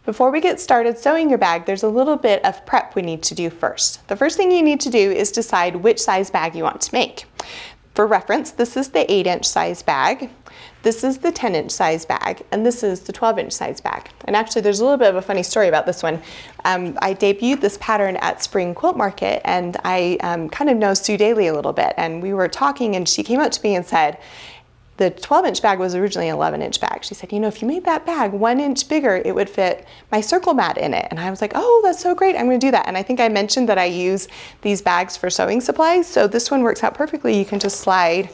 Before we get started sewing your bag, there's a little bit of prep we need to do first. The first thing you need to do is decide which size bag you want to make. For reference, this is the 8-inch size bag, this is the 10-inch size bag, and this is the 12-inch size bag. And actually there's a little bit of a funny story about this one. I debuted this pattern at Spring Quilt Market, and I kind of know Sue Daly a little bit, and we were talking and she came up to me and said, the 12-inch bag was originally an 11-inch bag. She said, you know, if you made that bag 1 inch bigger, it would fit my circle mat in it. And I was like, oh, that's so great, I'm gonna do that. And I think I mentioned that I use these bags for sewing supplies, so this one works out perfectly. You can just slide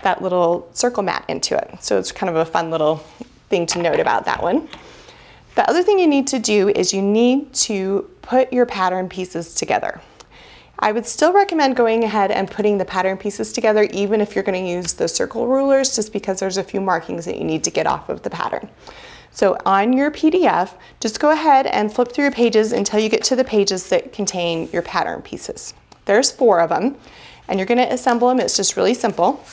that little circle mat into it. So it's kind of a fun little thing to note about that one. The other thing you need to do is you need to put your pattern pieces together. I would still recommend going ahead and putting the pattern pieces together even if you're going to use the circle rulers, just because there's a few markings that you need to get off of the pattern. So on your PDF, just go ahead and flip through your pages until you get to the pages that contain your pattern pieces. There's 4 of them, and you're going to assemble them. It's just really simple.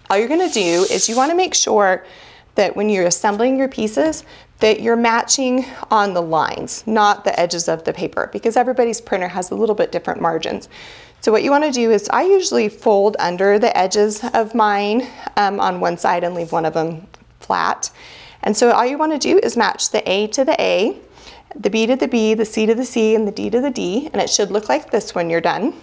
All you're going to do is you want to make sure that when you're assembling your pieces that you're matching on the lines, not the edges of the paper, because everybody's printer has a little bit different margins. So what you want to do is I usually fold under the edges of mine on one side and leave one of them flat. And so all you want to do is match the A to the A, the B to the B, the C to the C, and the D to the D, and it should look like this when you're done.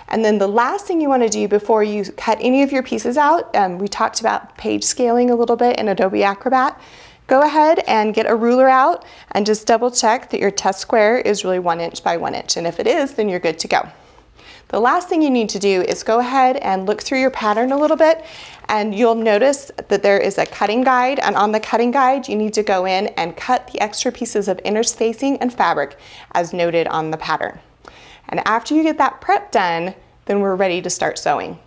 And then the last thing you want to do before you cut any of your pieces out, we talked about page scaling a little bit in Adobe Acrobat. Go ahead and get a ruler out and just double check that your test square is really 1 inch by 1 inch. And if it is, then you're good to go. The last thing you need to do is go ahead and look through your pattern a little bit, and you'll notice that there is a cutting guide, and on the cutting guide you need to go in and cut the extra pieces of interspacing and fabric as noted on the pattern. And after you get that prep done, then we're ready to start sewing.